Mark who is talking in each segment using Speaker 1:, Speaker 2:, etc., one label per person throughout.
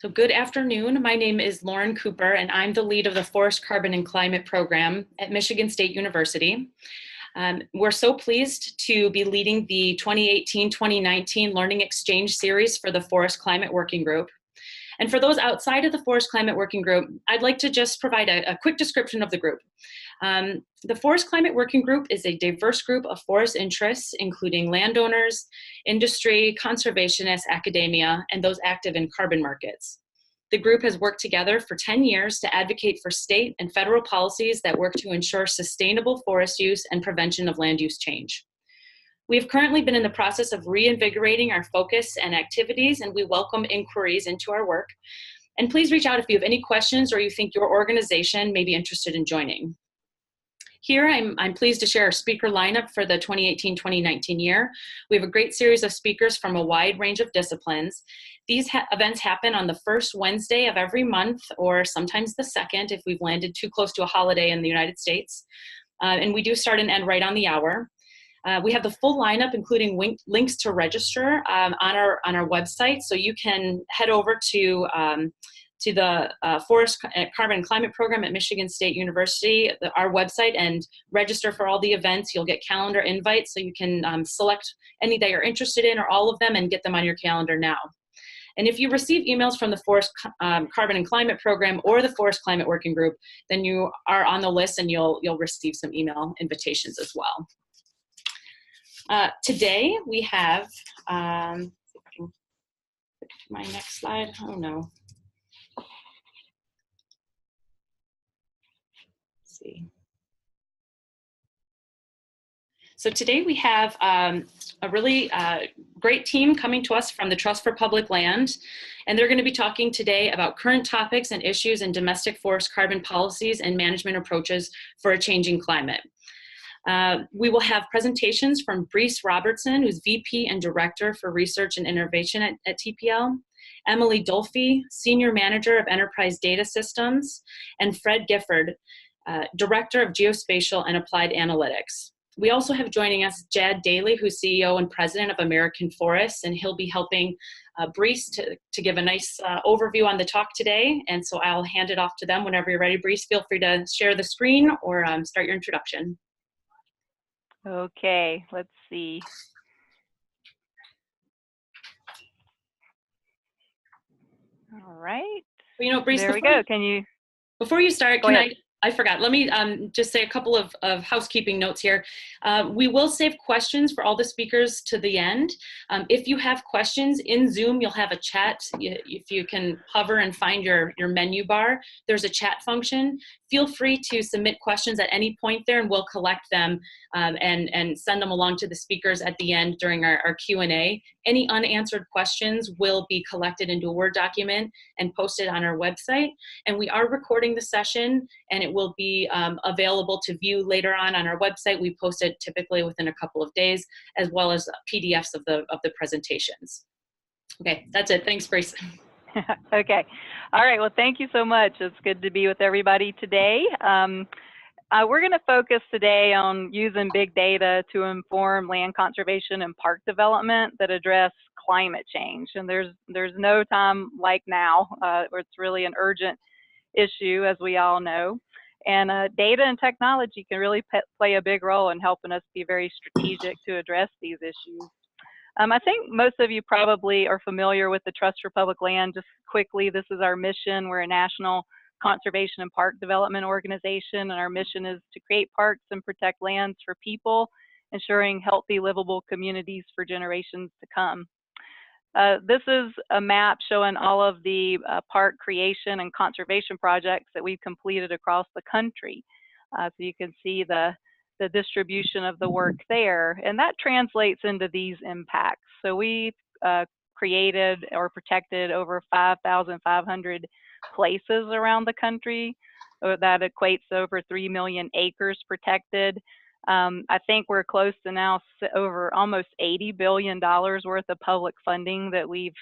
Speaker 1: So good afternoon. My name is Lauren Cooper, and I'm the lead of the Forest, Carbon, and Climate program at Michigan State University. We're so pleased to be leading the 2018-2019 Learning Exchange Series for the Forest Climate Working Group. And for those outside of the Forest Climate Working Group, I'd like to just provide a quick description of the group. The Forest Climate Working Group is a diverse group of forest interests, including landowners, industry, conservationists, academia, and those active in carbon markets. The group has worked together for 10 years to advocate for state and federal policies that work to ensure sustainable forest use and prevention of land use change. We have currently been in the process of reinvigorating our focus and activities, and we welcome inquiries into our work. And please reach out if you have any questions or you think your organization may be interested in joining. Here, I'm pleased to share our speaker lineup for the 2018-2019 year. We have a great series of speakers from a wide range of disciplines. These events happen on the first Wednesday of every month, or sometimes the second if we've landed too close to a holiday in the United States. And we do start and end right on the hour. We have the full lineup, including links to register on our website, so you can head over to the Forest Carbon and Climate program at Michigan State University, our website, and register for all the events. You'll get calendar invites, so you can select any that you're interested in or all of them and get them on your calendar now. And if you receive emails from the Forest Carbon and Climate program or the Forest Climate Working Group, then you are on the list and you'll receive some email invitations as well. Today we have, see if I can get to my next slide. Oh no. Let's see. So today we have a really great team coming to us from the Trust for Public Land, and they're going to be talking today about current topics and issues in domestic forest carbon policies and management approaches for a changing climate. We will have presentations from Breece Robertson, who's VP and Director for Research and Innovation at TPL, Emmalee Dolfi, Senior Manager of Enterprise Data Systems, and Fred Gifford, Director of Geospatial and Applied Analytics. We also have joining us Jad Daly, who's CEO and President of American Forests, and he'll be helping Breece to give a nice overview on the talk today. And so I'll hand it off to them whenever you're ready. Breece, feel free to share the screen or start your introduction.
Speaker 2: Okay, let's see. All right.
Speaker 1: Well, you know, Breece,
Speaker 2: there we go. Can you?
Speaker 1: Before you start, I forgot. Let me just say a couple of housekeeping notes here. We will save questions for all the speakers to the end. If you have questions in Zoom, you'll have a chat. If you can hover and find your menu bar, there's a chat function. Feel free to submit questions at any point there, and we'll collect them and send them along to the speakers at the end during our Q&A. Any unanswered questions will be collected into a Word document and posted on our website. And we are recording the session, and it will be available to view later on our website. We post it typically within a couple of days, as well as PDFs of the presentations. Okay, that's it. Thanks, Breece.
Speaker 2: Okay. All right. Well, thank you so much. It's good to be with everybody today. We're going to focus today on using big data to inform land conservation and park development that address climate change. And there's no time like now where it's really an urgent issue, as we all know. And data and technology can really play a big role in helping us be very strategic to address these issues. I think most of you probably are familiar with the Trust for Public Land. Just quickly, this is our mission. We're a national conservation and park development organization, and our mission is to create parks and protect lands for people, ensuring healthy, livable communities for generations to come. This is a map showing all of the park creation and conservation projects that we've completed across the country. So you can see the distribution of the work there, and that translates into these impacts. So we've created or protected over 5,500 places around the country. That equates to over 3 million acres protected. I think we're close to now over almost $80 billion worth of public funding that we've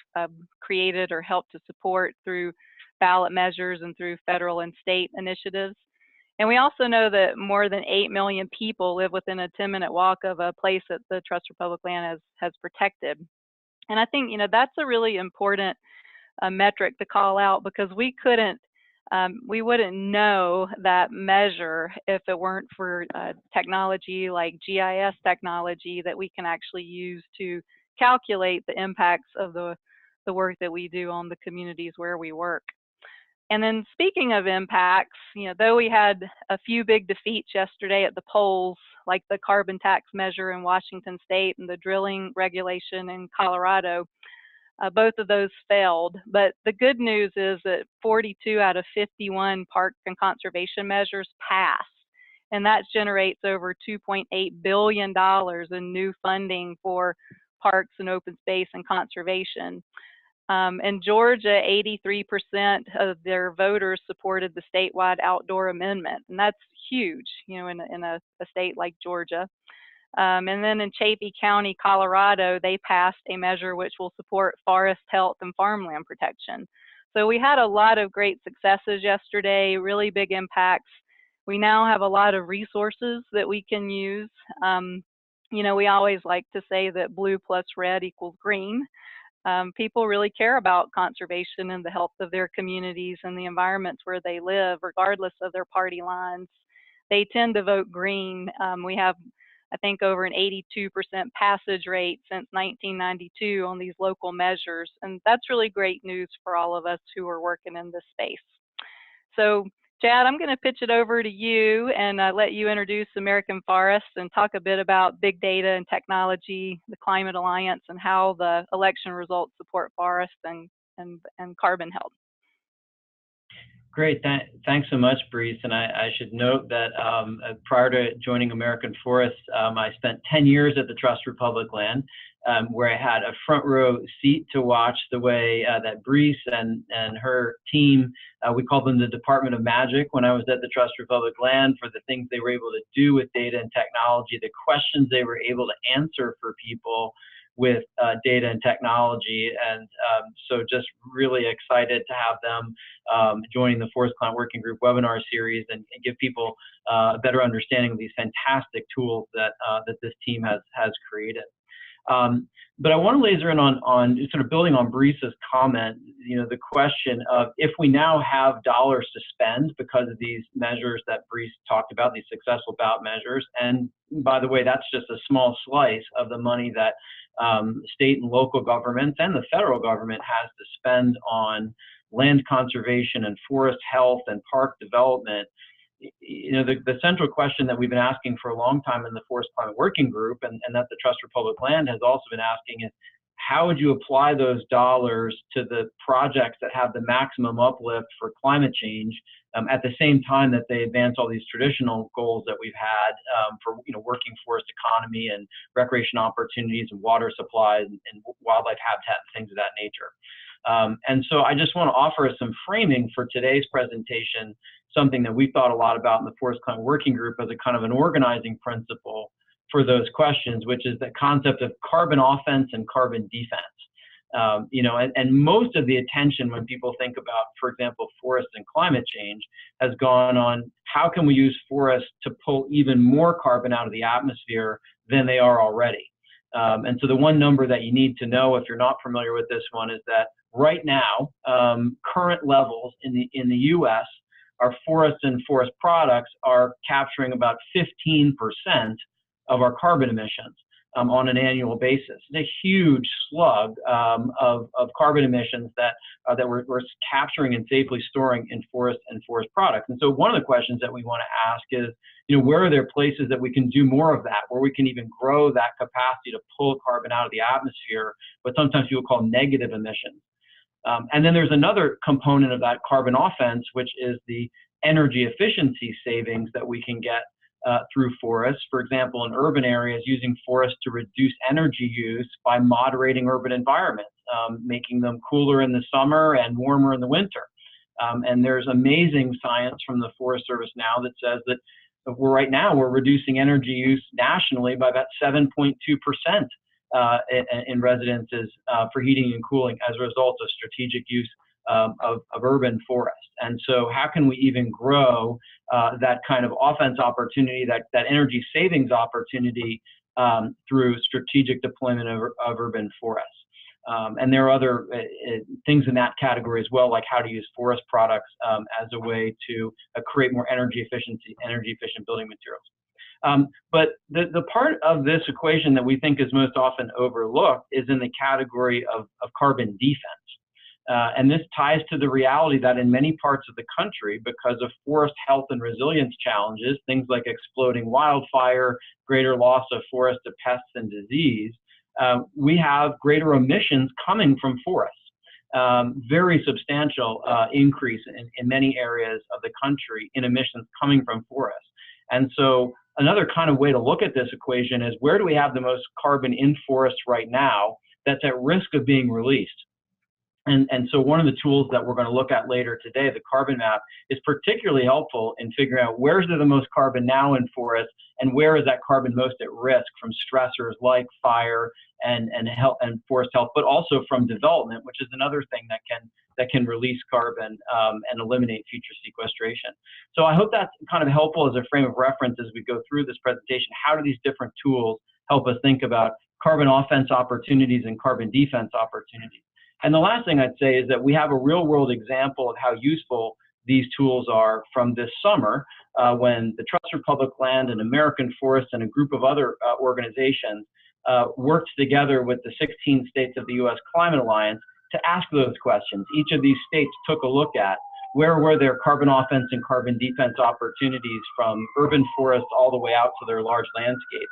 Speaker 2: created or helped to support through ballot measures and through federal and state initiatives. And we also know that more than 8 million people live within a 10-minute walk of a place that the Trust for Public Land has protected. And I think, that's a really important a metric to call out, because we couldn't, we wouldn't know that measure if it weren't for technology like GIS technology that we can actually use to calculate the impacts of the work that we do on the communities where we work. And then speaking of impacts, though we had a few big defeats yesterday at the polls, like the carbon tax measure in Washington State and the drilling regulation in Colorado, both of those failed. But the good news is that 42 out of 51 park and conservation measures passed, and that generates over $2.8 billion in new funding for parks and open space and conservation. In Georgia, 83% of their voters supported the statewide outdoor amendment, and that's huge, in a state like Georgia. And then in Chaffee County, Colorado, they passed a measure which will support forest health and farmland protection. So we had a lot of great successes yesterday, really big impacts. We now have a lot of resources that we can use. We always like to say that blue plus red equals green. People really care about conservation and the health of their communities and the environments where they live, regardless of their party lines. They tend to vote green. We have, I think, over an 82% passage rate since 1992 on these local measures, and that's really great news for all of us who are working in this space. So, Chad, I'm going to pitch it over to you and let you introduce American Forests and talk a bit about big data and technology, the Climate Alliance, and how the election results support forests and carbon health.
Speaker 3: Great, thanks so much, Breece. And I should note that prior to joining American Forests, I spent 10 years at the Trust for Public Land, where I had a front row seat to watch the way that Breece and her team, we called them the Department of Magic when I was at the Trust for Public Land, for the things they were able to do with data and technology, the questions they were able to answer for people with data and technology. And so just really excited to have them joining the Forest Climate Working Group webinar series and give people a better understanding of these fantastic tools that this team has created. But I want to laser in on sort of building on Breece's comment, the question of if we now have dollars to spend because of these measures that Breece talked about, these successful ballot measures. And by the way, that's just a small slice of the money that state and local governments and the federal government has to spend on land conservation and forest health and park development. The central question that we've been asking for a long time in the Forest Climate Working Group and that the Trust for Public Land has also been asking is, how would you apply those dollars to the projects that have the maximum uplift for climate change at the same time that they advance all these traditional goals that we've had for working forest economy and recreation opportunities and water supplies and wildlife habitat and things of that nature. And so I just want to offer some framing for today's presentation, something that we thought a lot about in the Forest Climate Working Group as a kind of an organizing principle for those questions, which is the concept of carbon offense and carbon defense. And most of the attention when people think about, for example, forests and climate change has gone on how can we use forests to pull even more carbon out of the atmosphere than they are already. And so the one number that you need to know if you're not familiar with this one is that right now, current levels in the U.S., our forests and forest products are capturing about 15% of our carbon emissions on an annual basis. It's a huge slug of carbon emissions that we're capturing and safely storing in forest and forest products. And so one of the questions that we want to ask is, where are there places that we can do more of that, where we can even grow that capacity to pull carbon out of the atmosphere, what sometimes people call negative emissions. And then there's another component of that carbon offense, which is the energy efficiency savings that we can get through forests. For example, in urban areas, using forests to reduce energy use by moderating urban environments, making them cooler in the summer and warmer in the winter. And there's amazing science from the Forest Service now that says that right now we're reducing energy use nationally by about 7.2%. In residences for heating and cooling as a result of strategic use of urban forest. And so how can we even grow that kind of offense opportunity, that energy savings opportunity through strategic deployment of urban forests? And there are other things in that category as well, like how to use forest products as a way to create more energy efficient building materials. But the part of this equation that we think is most often overlooked is in the category of carbon defense. And this ties to the reality that in many parts of the country, because of forest health and resilience challenges, things like exploding wildfire, greater loss of forest to pests and disease, we have greater emissions coming from forests. Very substantial increase in many areas of the country in emissions coming from forests. And so another kind of way to look at this equation is, where do we have the most carbon in forests right now that's at risk of being released? And so one of the tools that we're going to look at later today, the CarbonMap, is particularly helpful in figuring out where's there the most carbon now in forests, and where is that carbon most at risk from stressors like fire and forest health, but also from development, which is another thing that can release carbon and eliminate future sequestration. So I hope that's kind of helpful as a frame of reference as we go through this presentation. How do these different tools help us think about carbon offense opportunities and carbon defense opportunities? And the last thing I'd say is that we have a real-world example of how useful these tools are from this summer, when the Trust for Public Land and American Forest and a group of other organizations worked together with the 16 states of the U.S. Climate Alliance to ask those questions. Each of these states took a look at where were their carbon offense and carbon defense opportunities, from urban forests all the way out to their large landscapes.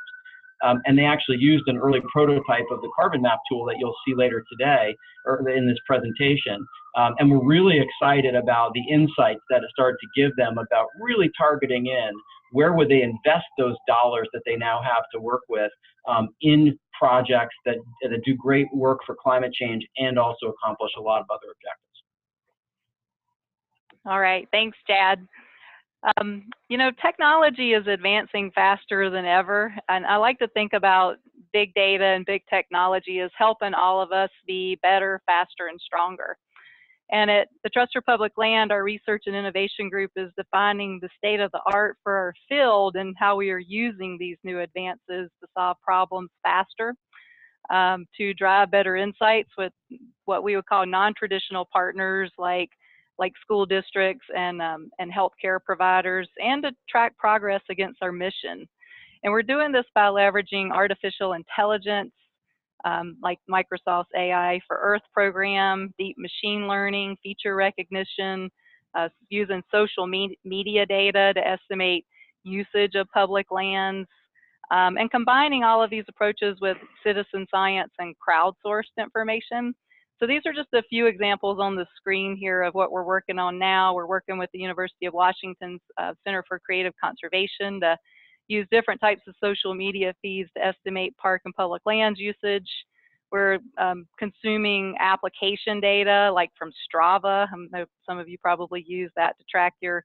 Speaker 3: And they actually used an early prototype of the CarbonMap tool that you'll see later today, or in this presentation. And we're really excited about the insights that it started to give them about really targeting in where would they invest those dollars that they now have to work with in projects that do great work for climate change and also accomplish a lot of other objectives.
Speaker 2: All right, thanks, Chad. You know, technology is advancing faster than ever, and I like to think about big data and big technology as helping all of us be better, faster, and stronger. And at the Trust for Public Land, our research and innovation group is defining the state of the art for our field and how we are using these new advances to solve problems faster, to drive better insights with what we would call non-traditional partners like school districts and healthcare providers, and to track progress against our mission. And we're doing this by leveraging artificial intelligence, like Microsoft's AI for Earth program, deep machine learning, feature recognition, using social media data to estimate usage of public lands, and combining all of these approaches with citizen science and crowdsourced information. So these are just a few examples on the screen here of what we're working on now. We're working with the University of Washington's Center for Creative Conservation to use different types of social media feeds to estimate park and public lands usage. We're consuming application data like from Strava. Some of you probably use that to track your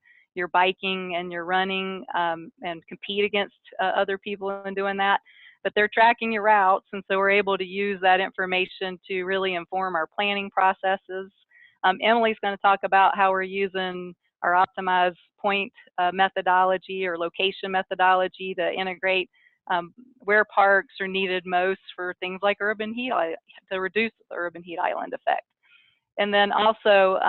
Speaker 2: biking and your running and compete against other people in doing that. But they're tracking your routes, and so we're able to use that information to really inform our planning processes. Emilee's going to talk about how we're using our optimized point methodology or location methodology to integrate where parks are needed most for things like urban heat, to reduce the urban heat island effect. And then also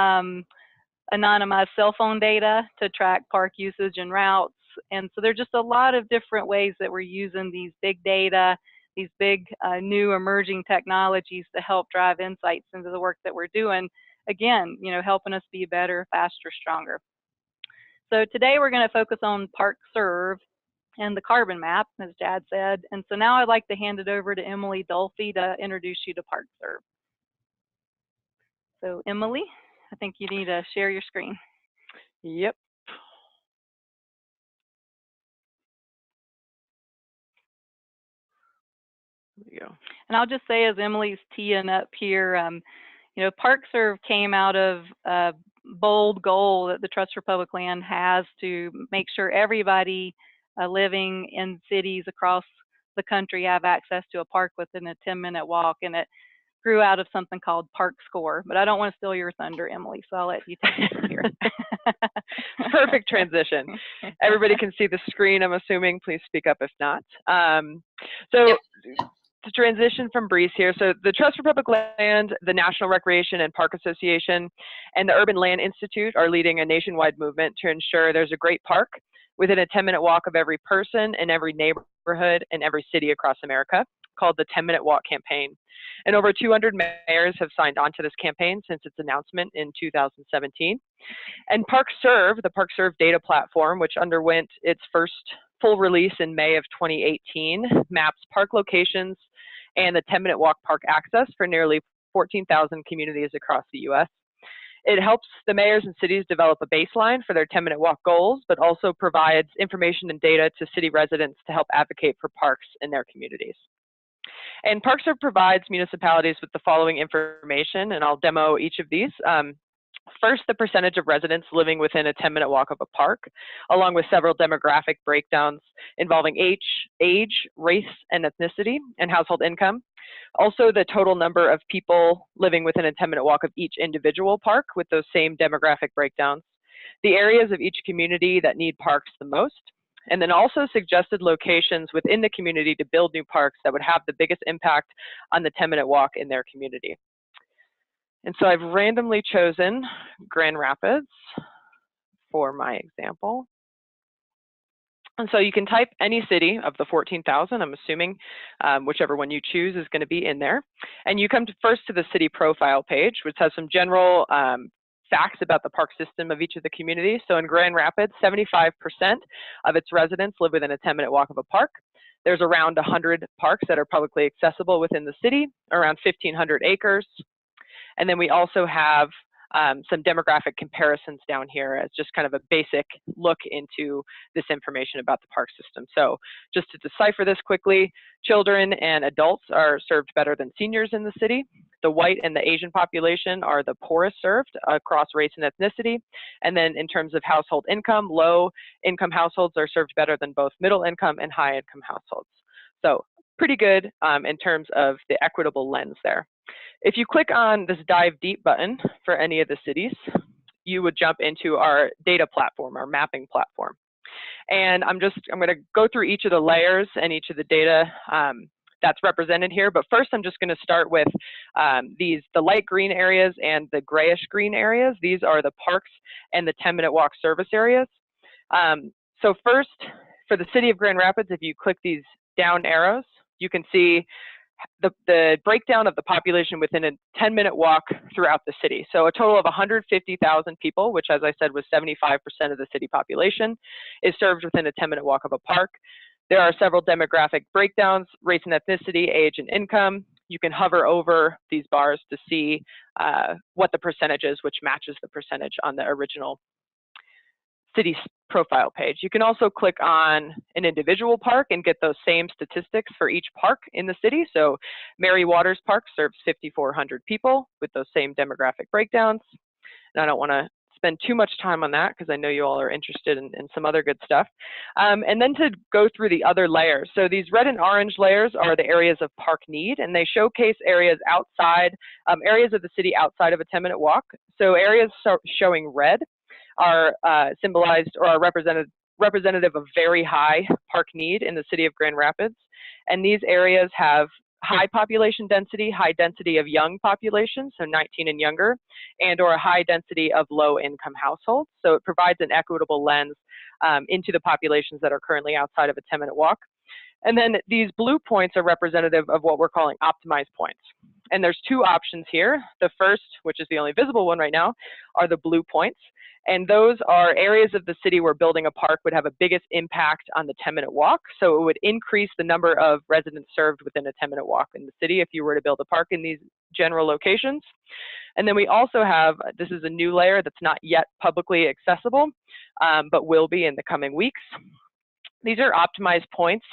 Speaker 2: anonymized cell phone data to track park usage and routes. And so there's just a lot of different ways that we're using these big data, these big new emerging technologies to help drive insights into the work that we're doing. Again, you know, helping us be better, faster, stronger. So today we're going to focus on ParkServe and the CarbonMap, as Chad said. And so now I'd like to hand it over to Emmalee Dolfi to introduce you to ParkServe. So Emmalee, I think you need to share your screen.
Speaker 4: Yep. There you go.
Speaker 2: And I'll just say, as Emilee's teeing up here, you know, ParkServe came out of a bold goal that the Trust for Public Land has to make sure everybody living in cities across the country have access to a park within a 10-minute walk. And it grew out of something called ParkScore. But I don't want to steal your thunder, Emmalee, so I'll let you take it from here.
Speaker 4: Perfect transition. Everybody can see the screen, I'm assuming. Please speak up if not. So to transition from Breece here, so the Trust for Public Land, the National Recreation and Park Association, and the Urban Land Institute are leading a nationwide movement to ensure there's a great park within a 10-minute walk of every person in every neighborhood in every city across America, called the 10-Minute Walk Campaign. And over 200 mayors have signed on to this campaign since its announcement in 2017. And ParkServe, the ParkServe data platform, which underwent its first full release in May of 2018, maps park locations and the 10-minute walk park access for nearly 14,000 communities across the US. It helps the mayors and cities develop a baseline for their 10-minute walk goals, but also provides information and data to city residents to help advocate for parks in their communities. And ParkServe provides municipalities with the following information, and I'll demo each of these. First, the percentage of residents living within a 10-minute walk of a park, along with several demographic breakdowns involving age, race, and ethnicity, and household income. Also, the total number of people living within a 10-minute walk of each individual park with those same demographic breakdowns. The areas of each community that need parks the most, and then also suggested locations within the community to build new parks that would have the biggest impact on the 10-minute walk in their community. And so I've randomly chosen Grand Rapids for my example. And so you can type any city of the 14,000, I'm assuming whichever one you choose is going to be in there. And you come first to the city profile page, which has some general facts about the park system of each of the communities. So in Grand Rapids, 75% of its residents live within a 10-minute walk of a park. There's around 100 parks that are publicly accessible within the city, around 1,500 acres. And then we also have some demographic comparisons down here as just kind of a basic look into this information about the park system. So just to decipher this quickly, children and adults are served better than seniors in the city. The white and the Asian population are the poorest served across race and ethnicity. And then in terms of household income, low income households are served better than both middle income and high income households. So pretty good in terms of the equitable lens there. If you click on this Dive Deep button for any of the cities, you would jump into our data platform, our mapping platform. And I'm going to go through each of the layers and each of the data that's represented here. But first, I'm just going to start with the light green areas and the grayish green areas. These are the parks and the 10-minute walk service areas. So first, for the city of Grand Rapids, if you click these down arrows, you can see the breakdown of the population within a 10-minute walk throughout the city. So a total of 150,000 people, which as I said was 75% of the city population, is served within a 10-minute walk of a park. There are several demographic breakdowns, race and ethnicity, age and income. You can hover over these bars to see what the percentage is, which matches the percentage on the original city profile page. You can also click on an individual park and get those same statistics for each park in the city. So Mary Waters Park serves 5,400 people with those same demographic breakdowns. And I don't want to spend too much time on that because I know you all are interested in some other good stuff. And then to go through the other layers. So these red and orange layers are the areas of park need, and they showcase areas outside, areas of the city outside of a 10-minute walk. So areas showing red are symbolized or are representative of very high park need in the city of Grand Rapids. And these areas have high population density, high density of young population, so 19 and younger, and or a high density of low income households. So it provides an equitable lens into the populations that are currently outside of a 10-minute walk. And then these blue points are representative of what we're calling optimized points. And there's two options here. The first, which is the only visible one right now, are the blue points. And those are areas of the city where building a park would have a biggest impact on the 10-minute walk. So it would increase the number of residents served within a 10-minute walk in the city if you were to build a park in these general locations. And then we also have, this is a new layer that's not yet publicly accessible, but will be in the coming weeks. These are optimized points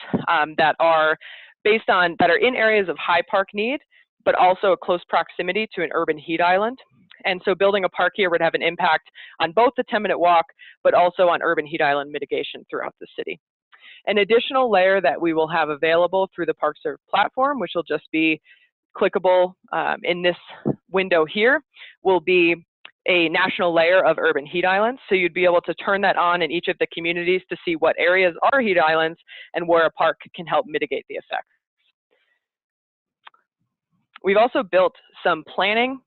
Speaker 4: that are in areas of high park need, but also a close proximity to an urban heat island. And so building a park here would have an impact on both the 10-minute walk, but also on urban heat island mitigation throughout the city. An additional layer that we will have available through the ParkServe platform, which will just be clickable in this window here, will be a national layer of urban heat islands. So you'd be able to turn that on in each of the communities to see what areas are heat islands and where a park can help mitigate the effects. We've also built some planning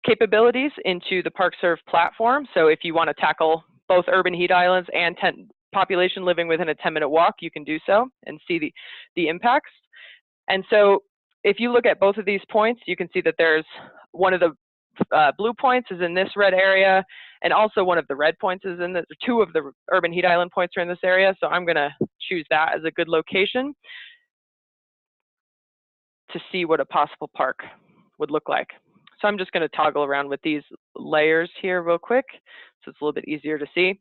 Speaker 4: capabilities into the ParkServe platform. So if you want to tackle both urban heat islands and population living within a 10-minute walk, you can do so and see the impacts. And so if you look at both of these points, you can see that there's one of the blue points is in this red area, and also one of the red points is in two of the urban heat island points are in this area. So I'm going to choose that as a good location to see what a possible park would look like. So I'm just going to toggle around with these layers here real quick, so it's a little bit easier to see.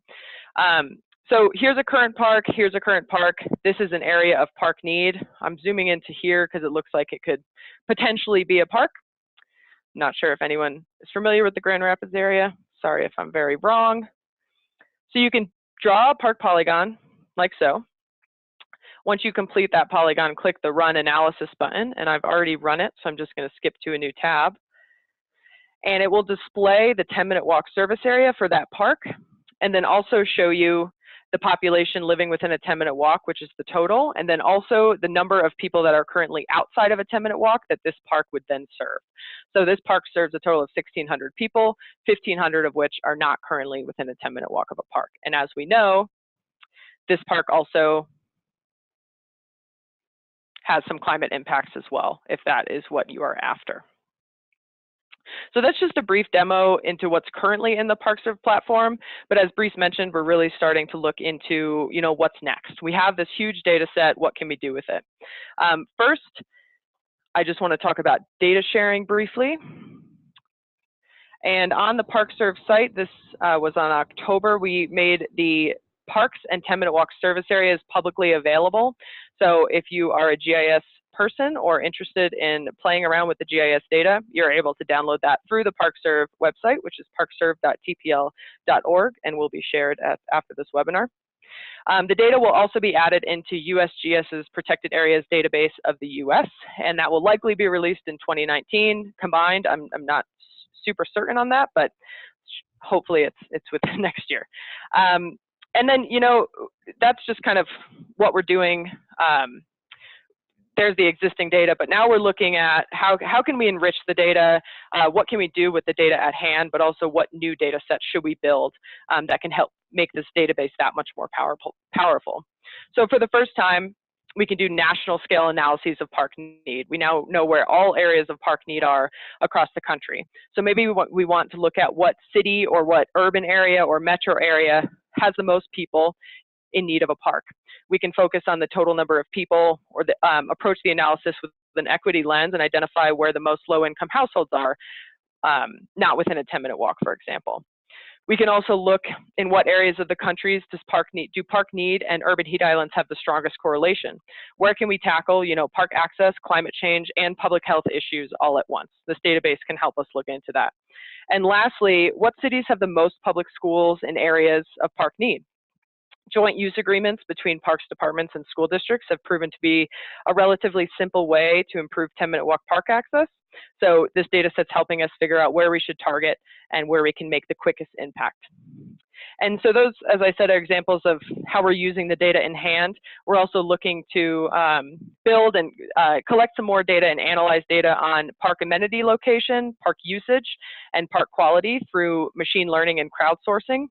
Speaker 4: So here's a current park, here's a current park. This is an area of park need. I'm zooming into here because it looks like it could potentially be a park. Not sure if anyone is familiar with the Grand Rapids area. Sorry if I'm very wrong. So you can draw a park polygon like so. Once you complete that polygon, click the Run Analysis button, and I've already run it, so I'm just going to skip to a new tab. And it will display the 10-minute walk service area for that park, and then also show you the population living within a 10-minute walk, which is the total, and then also the number of people that are currently outside of a 10-minute walk that this park would then serve. So this park serves a total of 1,600 people, 1,500 of which are not currently within a 10-minute walk of a park. And as we know, this park also has some climate impacts as well, if that is what you are after. So that's just a brief demo into what's currently in the ParkServe platform. But as Breece mentioned, we're really starting to look into, what's next. We have this huge data set. What can we do with it? First, I just want to talk about data sharing briefly. And on the ParkServe site, this was on October, we made the parks and 10-minute walk service areas publicly available. So if you are a GIS person or interested in playing around with the GIS data, you're able to download that through the ParkServe website, which is parkserve.tpl.org, and will be shared after this webinar. The data will also be added into USGS's Protected Areas database of the US, and that will likely be released in 2019 combined. I'm not super certain on that, but hopefully it's within next year. And then, that's just kind of what we're doing. There's the existing data, but now we're looking at how can we enrich the data, what can we do with the data at hand, but also what new data sets should we build that can help make this database that much more powerful. So for the first time, we can do national scale analyses of park need. We now know where all areas of park need are across the country. So maybe we want to look at what city or what urban area or metro area has the most people in need of a park. We can focus on the total number of people or approach the analysis with an equity lens and identify where the most low-income households are, not within a 10-minute walk, for example. We can also look in what areas of the countries do park need and urban heat islands have the strongest correlation. Where can we tackle, park access, climate change, and public health issues all at once? This database can help us look into that. And lastly, what cities have the most public schools in areas of park need? Joint use agreements between parks departments and school districts have proven to be a relatively simple way to improve 10-minute walk park access. So this data set's helping us figure out where we should target and where we can make the quickest impact. And so those, as I said, are examples of how we're using the data in hand. We're also looking to build and collect some more data and analyze data on park amenity location, park usage, and park quality through machine learning and crowdsourcing.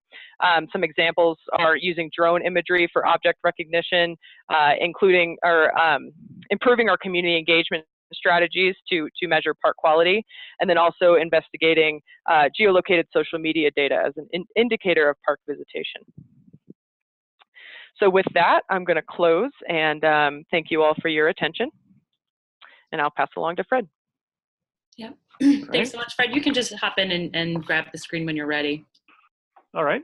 Speaker 4: Some examples are using drone imagery for object recognition, including improving our community engagement strategies to measure park quality, and then also investigating geolocated social media data as an indicator of park visitation. So with that, I'm going to close and thank you all for your attention, and I'll pass along to Fred.
Speaker 1: Yeah, thanks so much, Fred. You can just hop in and grab the screen when you're ready.
Speaker 5: All right,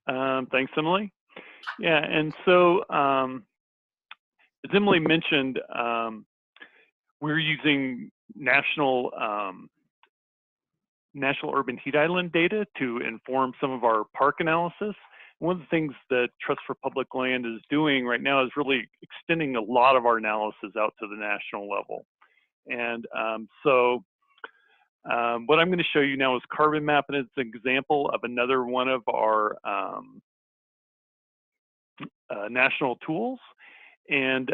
Speaker 5: thanks, Emmalee. Yeah, and so as Emmalee mentioned, we're using national urban heat island data to inform some of our park analysis. One of the things that Trust for Public Land is doing right now is really extending a lot of our analysis out to the national level. And what I'm going to show you now is CarbonMap, and it's an example of another one of our national tools. And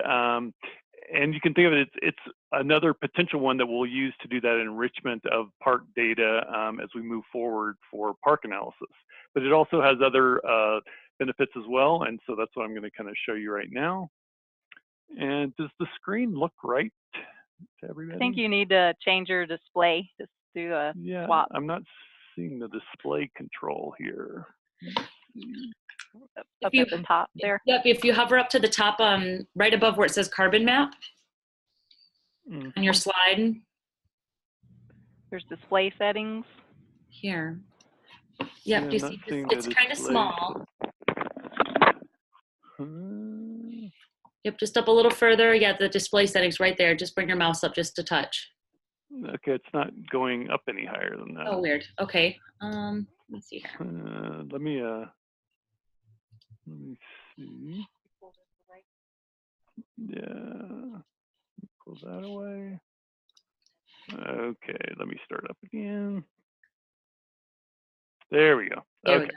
Speaker 5: And you can think of it, it's another potential one that we'll use to do that enrichment of park data as we move forward for park analysis. But it also has other benefits as well, and so that's what I'm going to kind of show you right now. And does the screen look right to everybody?
Speaker 2: I think you need to change your display. Just do a swap.
Speaker 5: I'm not seeing the display control here.
Speaker 2: Up at the top there.
Speaker 1: Yep, if you hover up to the top, right above where it says CarbonMap on your slide.
Speaker 2: There's display settings.
Speaker 1: Here. Yep, do you see it's kind of small. Yep, just up a little further. Yeah, the display settings right there. Just bring your mouse up just a touch.
Speaker 5: Okay, it's not going up any higher than that.
Speaker 1: Oh, weird. Okay. Let's see here.
Speaker 5: Let me see. Yeah. Pull that away. Okay, let me start up again. There we go. Okay.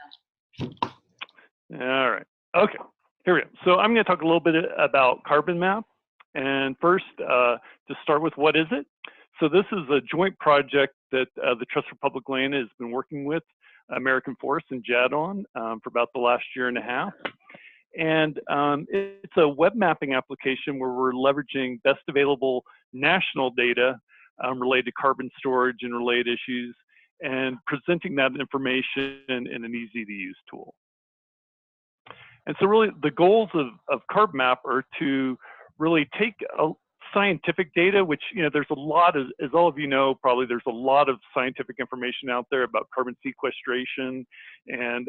Speaker 5: All right. Okay. Here we go. So I'm going to talk a little bit about CarbonMap. And first, to start with, what is it? So this is a joint project that the Trust for Public Land has been working with American Forest and JAD on for about the last year and a half. And it's a web mapping application where we're leveraging best available national data related to carbon storage and related issues and presenting that information in an easy to use tool. And so really the goals of CarbonMap are to really take scientific data, which, you know, there's a lot of, as all of you know, probably there's a lot of scientific information out there about carbon sequestration and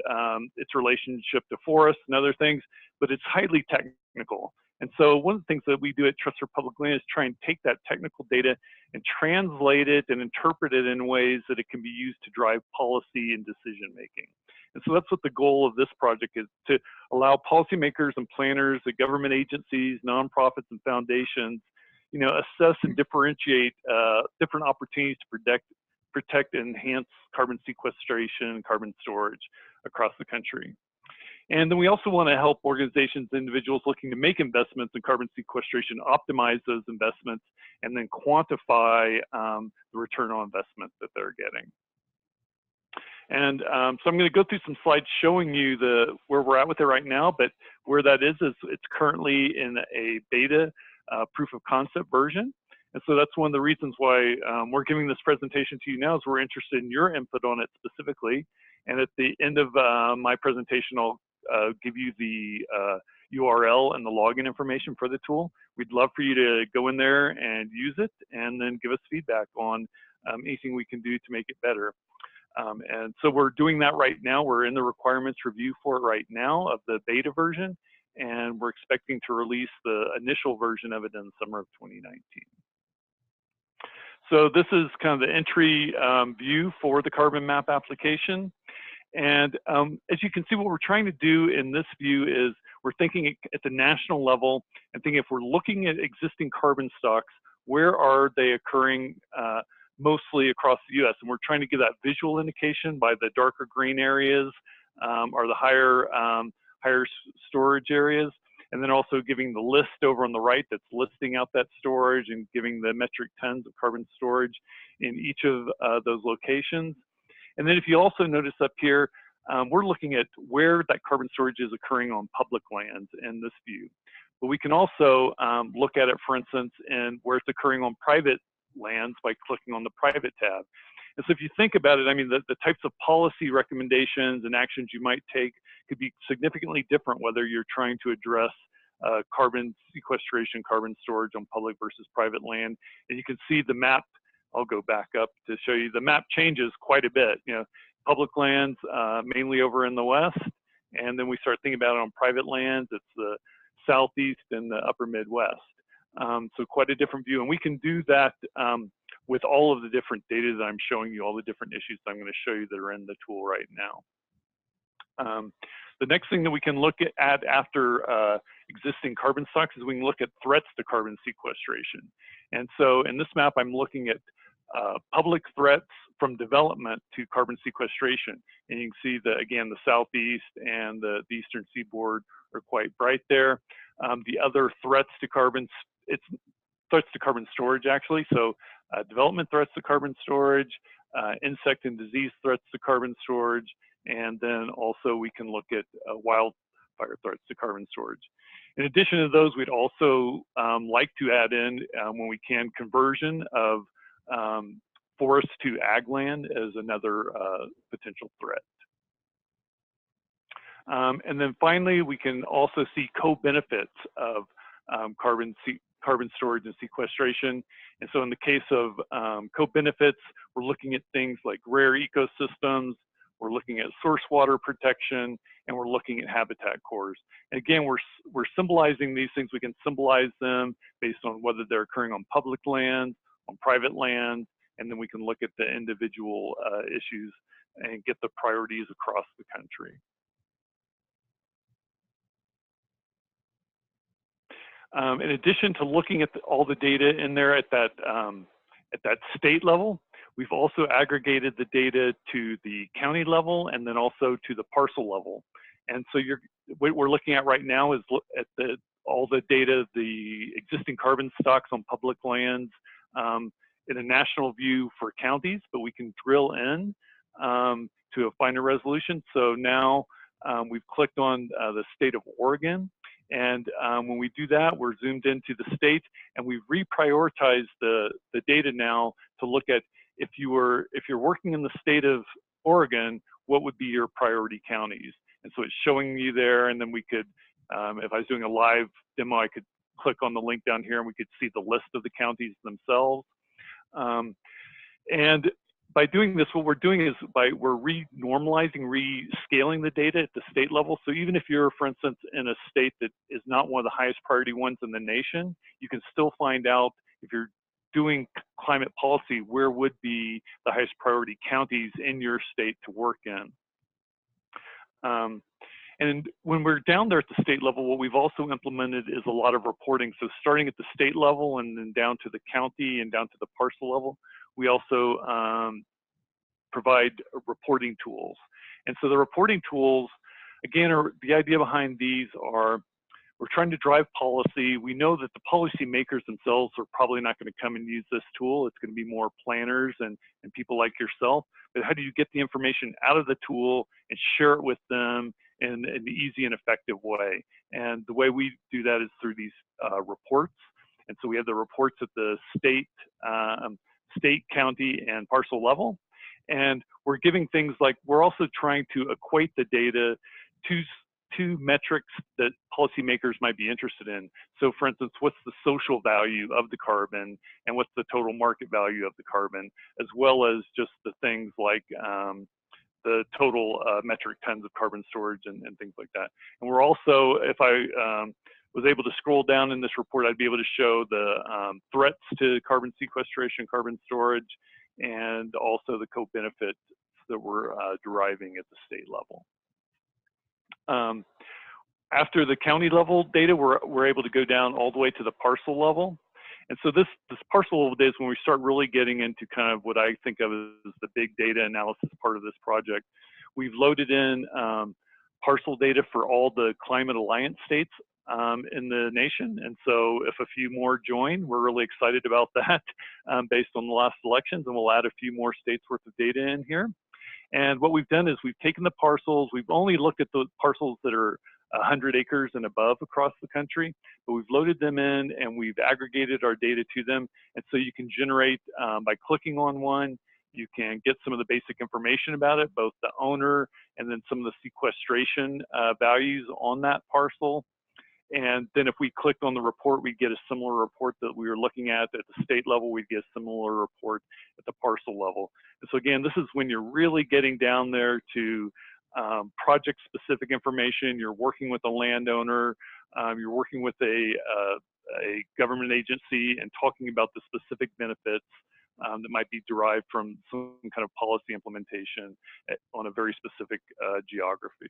Speaker 5: its relationship to forests and other things, but it's highly technical. And so one of the things that we do at Trust for Public Land is try and take that technical data and translate it and interpret it in ways that it can be used to drive policy and decision making. And so that's what the goal of this project is, to allow policymakers and planners, the government agencies, nonprofits and foundations, you know, assess and differentiate different opportunities to protect and enhance carbon sequestration and carbon storage across the country. And then we also want to help organizations and individuals looking to make investments in carbon sequestration optimize those investments and then quantify the return on investment that they're getting. And so I'm going to go through some slides showing you where we're at with it right now, but where that is it's currently in a beta proof of concept version. And so that's one of the reasons why we're giving this presentation to you now, is we're interested in your input on it specifically. And at the end of my presentation, I'll give you the URL and the login information for the tool. We'd love for you to go in there and use it and then give us feedback on anything we can do to make it better. And so we're doing that right now. We're in the requirements review for it right now of the beta version, and we're expecting to release the initial version of it in the summer of 2019. So this is kind of the entry view for the CarbonMap application. And as you can see, what we're trying to do in this view is we're thinking at the national level and thinking if we're looking at existing carbon stocks, where are they occurring mostly across the U.S. And we're trying to give that visual indication by the darker green areas or the higher storage areas, and then also giving the list over on the right that's listing out that storage and giving the metric tons of carbon storage in each of those locations. And then if you also notice up here, we're looking at where that carbon storage is occurring on public lands in this view. But we can also look at it, for instance, in where it's occurring on private lands by clicking on the private tab. And so if you think about it, I mean, the types of policy recommendations and actions you might take could be significantly different whether you're trying to address carbon sequestration, carbon storage on public versus private land. And you can see the map. I'll go back up to show you the map changes quite a bit. You know, public lands mainly over in the west, and then we start thinking about it on private lands. It's the southeast and the upper Midwest. So quite a different view, and we can do that with all of the different data that I'm showing you, all the different issues that I'm going to show you that are in the tool right now. The next thing that we can look at after existing carbon stocks is we can look at threats to carbon sequestration. And so in this map, I'm looking at public threats from development to carbon sequestration. And you can see again, the southeast and the eastern seaboard are quite bright there. The other threats to carbon, it's threats to carbon storage actually. So development threats to carbon storage, insect and disease threats to carbon storage, and then also we can look at wildfire threats to carbon storage. In addition to those, we'd also like to add in, when we can, conversion of forest to ag land as another potential threat. And then finally, we can also see co-benefits of carbon storage and sequestration. And so in the case of co-benefits, we're looking at things like rare ecosystems, we're looking at source water protection, and we're looking at habitat cores. And again, we're symbolizing these things. We can symbolize them based on whether they're occurring on public lands, on private lands, and then we can look at the individual issues and get the priorities across the country. In addition to looking at all the data in there at that state level, we've also aggregated the data to the county level and then also to the parcel level. And so what we're looking at right now is at all the data, the existing carbon stocks on public lands in a national view for counties, but we can drill in to a finer resolution. So now we've clicked on the state of Oregon. And when we do that, we're zoomed into the state, and we've reprioritized the data now to look at if you're working in the state of Oregon, what would be your priority counties? And so it's showing you there, and then we could, if I was doing a live demo, I could click on the link down here, and we could see the list of the counties themselves. And by doing this, what we're doing is we're renormalizing, rescaling the data at the state level. So even if you're, for instance, in a state that is not one of the highest priority ones in the nation, you can still find out if you're doing climate policy, where would be the highest priority counties in your state to work in. And when we're down there at the state level, what we've also implemented is a lot of reporting. So starting at the state level and then down to the county and down to the parcel level, we also provide reporting tools. And so the reporting tools, again, the idea behind these are, we're trying to drive policy. We know that the policymakers themselves are probably not going to come and use this tool. It's going to be more planners and people like yourself. But how do you get the information out of the tool and share it with them in an easy and effective way? And the way we do that is through these reports. And so we have the reports at the state, county, and parcel level. And we're giving things like, we're also trying to equate the data to metrics that policymakers might be interested in. So for instance, what's the social value of the carbon and what's the total market value of the carbon, as well as just the things like the total metric tons of carbon storage and things like that. And we're also, if I was able to scroll down in this report, I'd be able to show the threats to carbon sequestration, carbon storage, and also the co-benefits that we're deriving at the state level. After the county level data, we're able to go down all the way to the parcel level. And so this parcel level data is when we start really getting into kind of what I think of as the big data analysis part of this project. We've loaded in parcel data for all the climate alliance states in the nation. And so if a few more join, we're really excited about that based on the last elections, and we'll add a few more states worth of data in here. And what we've done is we've taken the parcels, we've only looked at the parcels that are 100 acres and above across the country, but we've loaded them in and we've aggregated our data to them. And so you can generate, by clicking on one, you can get some of the basic information about it, both the owner and then some of the sequestration values on that parcel. And then if we clicked on the report, we'd get a similar report that we were looking at the state level. We'd get a similar report at the parcel level. And so again, this is when you're really getting down there to project-specific information. You're working with a landowner, you're working with a government agency and talking about the specific benefits that might be derived from some kind of policy implementation on a very specific geography.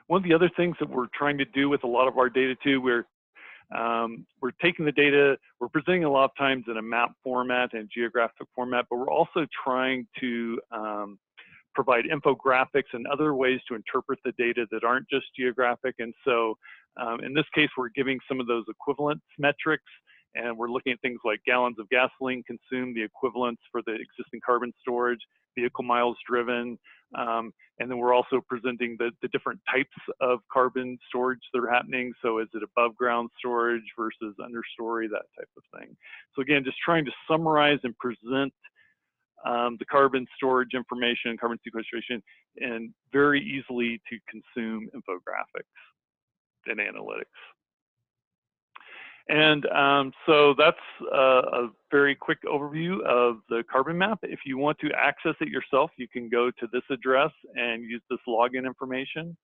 Speaker 5: One of the other things that we're trying to do with a lot of our data too, we're taking the data, we're presenting a lot of times in a map format and geographic format, but we're also trying to provide infographics and other ways to interpret the data that aren't just geographic. And so in this case, we're giving some of those equivalence metrics, and we're looking at things like gallons of gasoline consumed, the equivalents for the existing carbon storage, vehicle miles driven, and then we're also presenting the different types of carbon storage that are happening. So is it above ground storage versus understory, that type of thing. So again, just trying to summarize and present the carbon storage information, carbon sequestration, and very easily to consume infographics and analytics. And so that's a very quick overview of the CarbonMap. If you want to access it yourself, you can go to this address and use this login information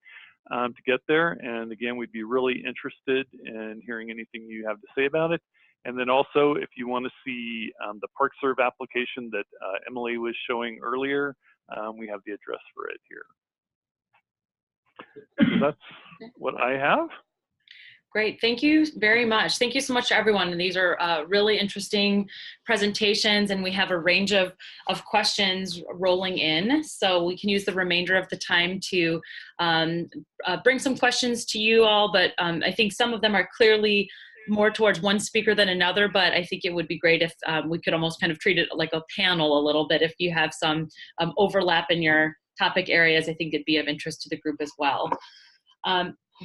Speaker 5: to get there. And again, we'd be really interested in hearing anything you have to say about it. And then also, if you want to see the ParkServe application that Emmalee was showing earlier, we have the address for it here. So that's what I have.
Speaker 1: Great, thank you very much. Thank you so much to everyone. These are really interesting presentations, and we have a range of questions rolling in. So we can use the remainder of the time to bring some questions to you all, but I think some of them are clearly more towards one speaker than another, but I think it would be great if we could almost kind of treat it like a panel a little bit. If you have some overlap in your topic areas, I think it'd be of interest to the group as well.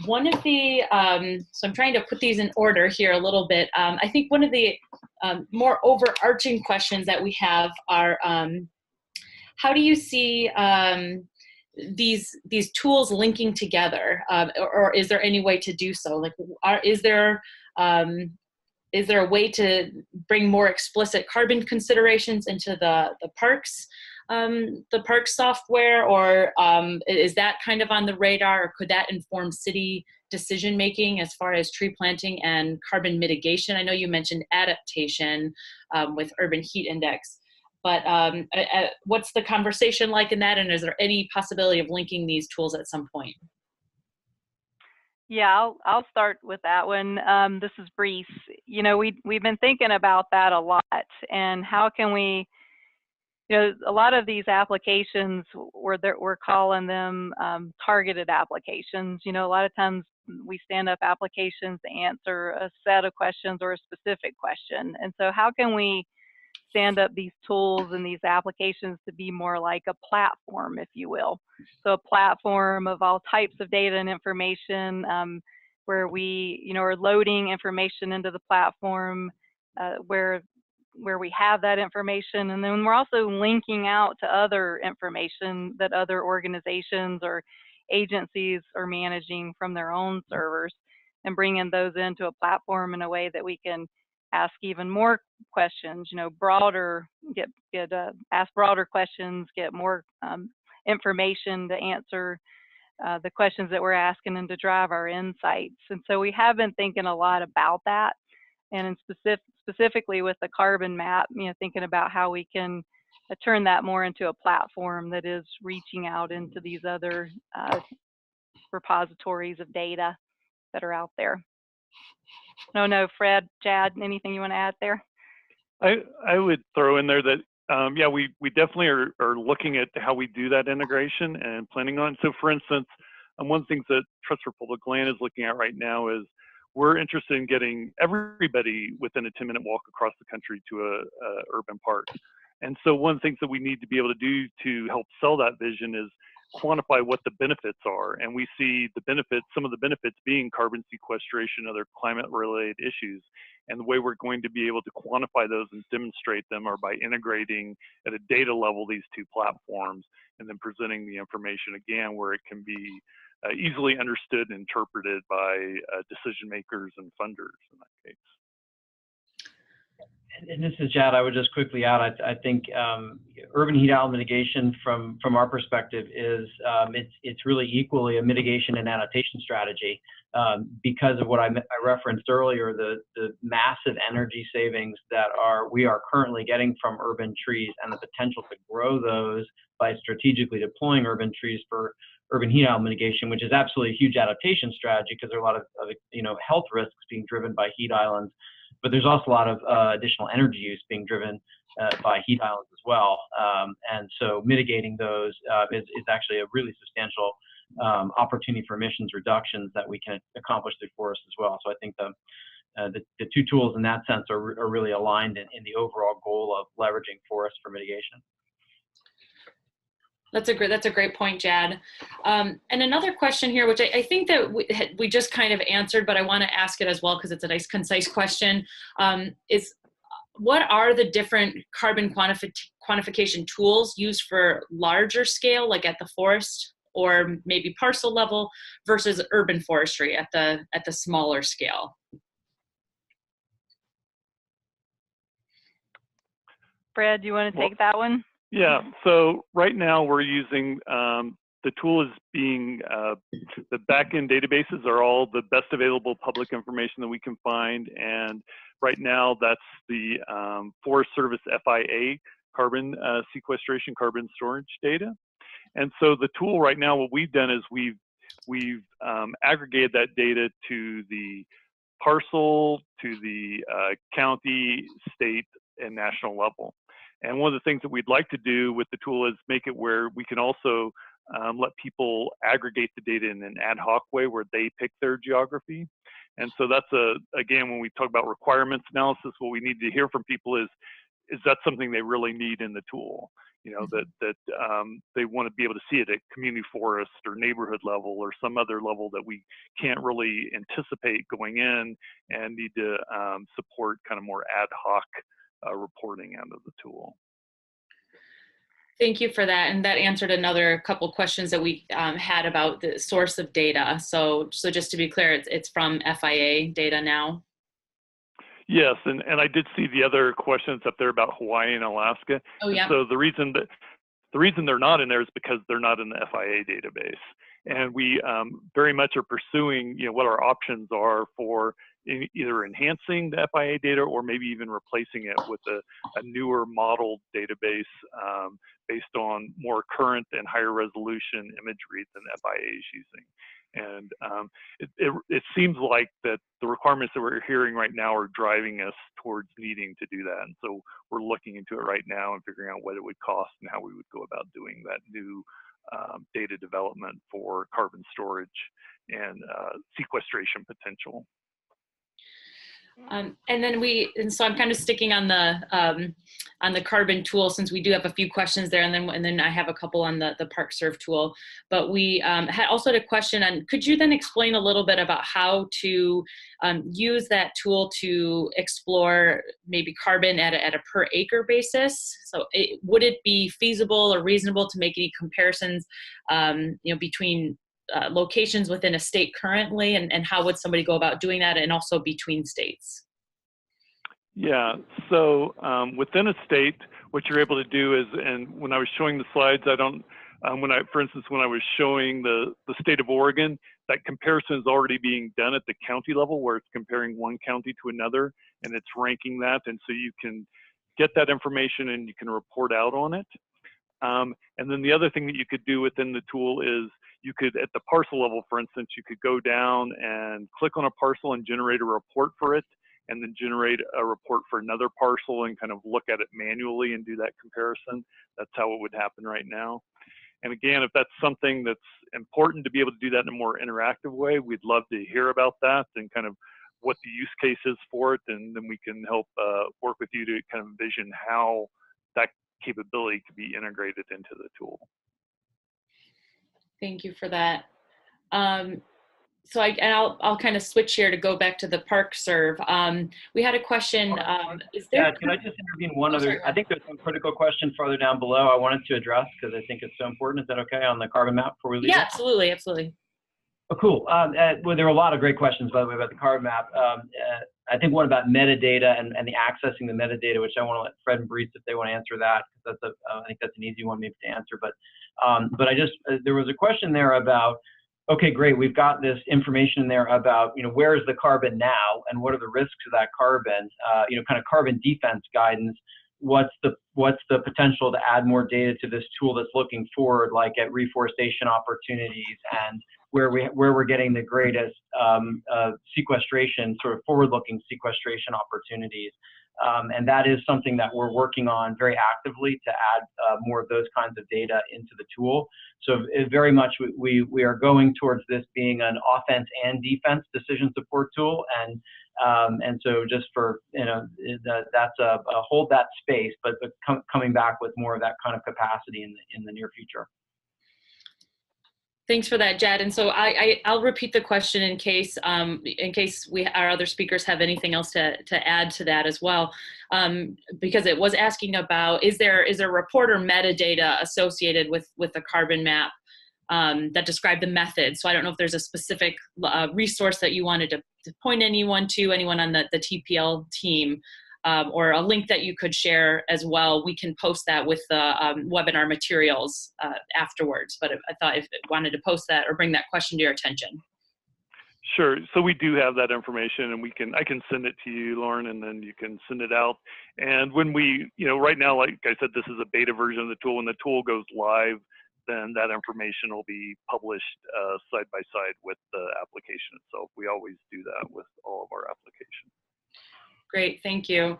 Speaker 1: One of the, so I'm trying to put these in order here a little bit. I think one of the more overarching questions that we have are, how do you see these tools linking together, or is there any way to do so? Like, is there a way to bring more explicit carbon considerations into the parks software, or is that kind of on the radar, or could that inform city decision making as far as tree planting and carbon mitigation? I know you mentioned adaptation with urban heat index, but what's the conversation like in that, and is there any possibility of linking these tools at some point?
Speaker 2: Yeah, I'll start with that one. This is Breece. You know, we've been thinking about that a lot, and how can we, you know, a lot of these applications, we're calling them targeted applications. You know, a lot of times we stand up applications to answer a set of questions or a specific question. And so how can we stand up these tools and these applications to be more like a platform, if you will? So a platform of all types of data and information, where we, you know, are loading information into the platform where we have that information, and then we're also linking out to other information that other organizations or agencies are managing from their own servers, and bringing those into a platform in a way that we can ask even more questions, you know, ask broader questions, get more information to answer the questions that we're asking, and to drive our insights. And so we have been thinking a lot about that, and specifically with the CarbonMap, you know, thinking about how we can turn that more into a platform that is reaching out into these other repositories of data that are out there. No, Fred, Chad, anything you want to add there?
Speaker 5: I would throw in there that, yeah, we definitely are looking at how we do that integration and planning on. So for instance, one of the things that Trust for Public Land is looking at right now is we're interested in getting everybody within a 10-minute walk across the country to a urban park. And so one of the things that we need to be able to do to help sell that vision is quantify what the benefits are. And we see the benefits, some of the benefits being carbon sequestration, other climate-related issues. And the way we're going to be able to quantify those and demonstrate them are by integrating at a data level these two platforms, and then presenting the information again where it can be easily understood and interpreted by decision makers and funders in that case.
Speaker 3: And this is Chad. I would just quickly add, I think urban heat island mitigation from our perspective is it's really equally a mitigation and adaptation strategy because of what I referenced earlier, the massive energy savings that we are currently getting from urban trees, and the potential to grow those by strategically deploying urban trees for urban heat island mitigation, which is absolutely a huge adaptation strategy because there are a lot of health risks being driven by heat islands. But there's also a lot of additional energy use being driven by heat islands as well. And so mitigating those is actually a really substantial opportunity for emissions reductions that we can accomplish through forests as well. So I think the two tools in that sense are really aligned in the overall goal of leveraging forests for mitigation.
Speaker 1: That's a great point, Jad. And another question here, which I think that we just kind of answered, but I want to ask it as well because it's a nice, concise question, is what are the different carbon quantification tools used for larger scale, like at the forest or maybe parcel level, versus urban forestry at the smaller scale?
Speaker 2: Fred, do you want to take that one?
Speaker 5: Yeah, so right now we're using, the tool is being, the backend databases are all the best available public information that we can find. And right now that's the Forest Service FIA carbon sequestration, carbon storage data. And so the tool right now, what we've done is we've aggregated that data to the parcel, to the county, state, and national level. And one of the things that we'd like to do with the tool is make it where we can also let people aggregate the data in an ad hoc way where they pick their geography. And so that's again, when we talk about requirements analysis, what we need to hear from people is that something they really need in the tool? You know, that they want to be able to see it at community forest or neighborhood level or some other level that we can't really anticipate going in and need to support kind of more ad hoc reporting out of the tool.
Speaker 1: Thank you for that. And that answered another couple questions that we had about the source of data. So just to be clear, it's from FIA data now?
Speaker 5: Yes, and I did see the other questions up there about Hawaii and Alaska.
Speaker 1: Oh, yeah.
Speaker 5: And so the reason they're not in there is because they're not in the FIA database. And we very much are pursuing, you know, what our options are for either enhancing the FIA data or maybe even replacing it with a newer modeled database based on more current and higher resolution imagery than FIA is using. And it seems like that the requirements that we're hearing right now are driving us towards needing to do that. And so we're looking into it right now and figuring out what it would cost and how we would go about doing that new data development for carbon storage and sequestration potential.
Speaker 1: And so I'm kind of sticking on the carbon tool since we do have a few questions there, and then I have a couple on the ParkServe tool. But we had also had a question on, could you then explain a little bit about how to use that tool to explore maybe carbon at a per acre basis? So would it be feasible or reasonable to make any comparisons, between locations within a state currently, and how would somebody go about doing that, and also between states?
Speaker 5: Yeah, so within a state, what you're able to do is, and when I was showing the slides, for instance, when I was showing the state of Oregon, that comparison is already being done at the county level where it's comparing one county to another and it's ranking that. And so you can get that information and you can report out on it. And then the other thing that you could do within the tool is you could, at the parcel level, for instance, you could go down and click on a parcel and generate a report for it, and then generate a report for another parcel and kind of look at it manually and do that comparison. That's how it would happen right now. And again, if that's something that's important to be able to do that in a more interactive way, we'd love to hear about that and kind of what the use case is for it, and then we can help work with you to kind of envision how that capability could be integrated into the tool.
Speaker 1: Thank you for that. So I'll kind of switch here to go back to the ParkServe. We had a question.
Speaker 3: Yeah, can I just intervene one other? Sorry, I think there's some critical question farther down below I wanted to address because I think it's so important. Is that okay on the carbon map before we leave?
Speaker 1: Yeah, absolutely, absolutely.
Speaker 3: Oh, cool. Well, there were a lot of great questions, by the way, about the carbon map. I think one about metadata and the accessing the metadata, which I want to let Fred and Breece, if they want to answer that, because I think that's an easy one maybe to answer. But there was a question there about, okay, great, we've got this information there about, where is the carbon now and what are the risks of that carbon, kind of carbon defense guidance. What's the potential to add more data to this tool that's looking forward, like at reforestation opportunities and where we're getting the greatest sequestration, sort of forward-looking sequestration opportunities. And that is something that we're working on very actively to add more of those kinds of data into the tool. So very much we are going towards this being an offense and defense decision support tool. And so just for, that's a hold that space, but coming back with more of that kind of capacity in the near future.
Speaker 1: Thanks for that, Jed. And so I'll repeat the question in case our other speakers have anything else to add to that as well, because it was asking about is there report or metadata associated with the CarbonMap that describe the method. So I don't know if there's a specific resource that you wanted to point anyone on the TPL team. Or a link that you could share as well. We can post that with the webinar materials afterwards, but I thought if you wanted to post that or bring that question to your attention.
Speaker 5: Sure. So we do have that information, and I can send it to you, Lauren, and then you can send it out. And when we, right now, like I said, this is a beta version of the tool. When the tool goes live, then that information will be published side by side with the application itself. We always do that with all of our applications.
Speaker 1: Great, thank you.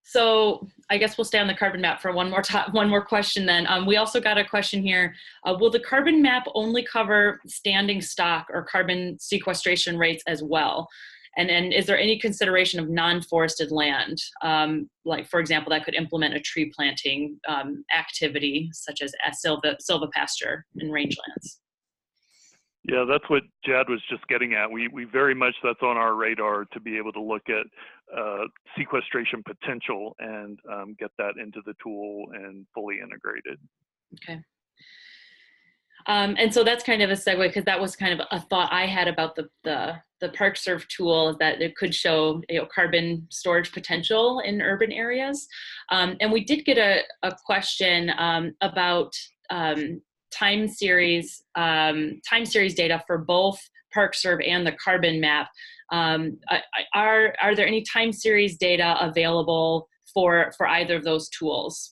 Speaker 1: So I guess we'll stay on the CarbonMap for one more question then. We also got a question here. Will the CarbonMap only cover standing stock or carbon sequestration rates as well? And then is there any consideration of non-forested land? Like, for example, that could implement a tree planting activity such as silvopasture in rangelands?
Speaker 5: Yeah, that's what Jad was just getting at. We very much, that's on our radar to be able to look at sequestration potential and get that into the tool and fully integrated.
Speaker 1: Okay. And so that's kind of a segue, because that was kind of a thought I had about the ParkServe tool, that it could show carbon storage potential in urban areas. And we did get a question about time series data for both ParkServe and the CarbonMap. Are there any time series data available for either of those tools?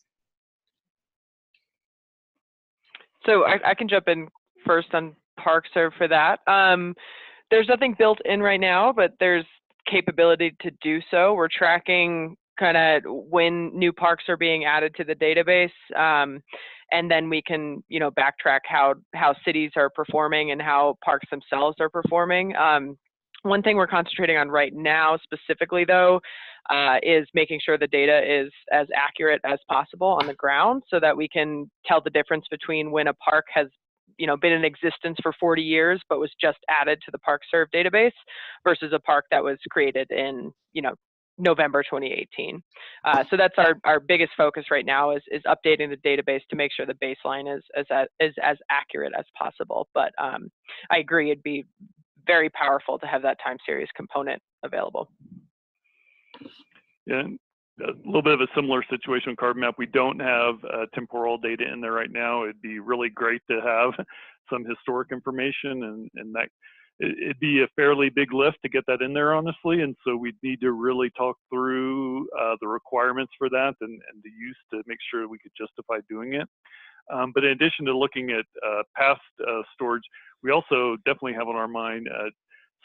Speaker 4: So I can jump in first on ParkServe for that. There's nothing built in right now, but there's capability to do so. We're tracking kind of when new parks are being added to the database. And then we can, backtrack how cities are performing and how parks themselves are performing. One thing we're concentrating on right now specifically, though, is making sure the data is as accurate as possible on the ground, so that we can tell the difference between when a park has been in existence for 40 years but was just added to the ParkServe database versus a park that was created in November 2018. So that's our biggest focus right now is updating the database to make sure the baseline is as accurate as possible. But I agree, it'd be very powerful to have that time series component available.
Speaker 5: Yeah, a little bit of a similar situation with CarbonMap. We don't have temporal data in there right now. It'd be really great to have some historic information, and that it'd be a fairly big lift to get that in there, honestly. And so we'd need to really talk through the requirements for that and the use to make sure we could justify doing it. But in addition to looking at past storage, we also definitely have on our mind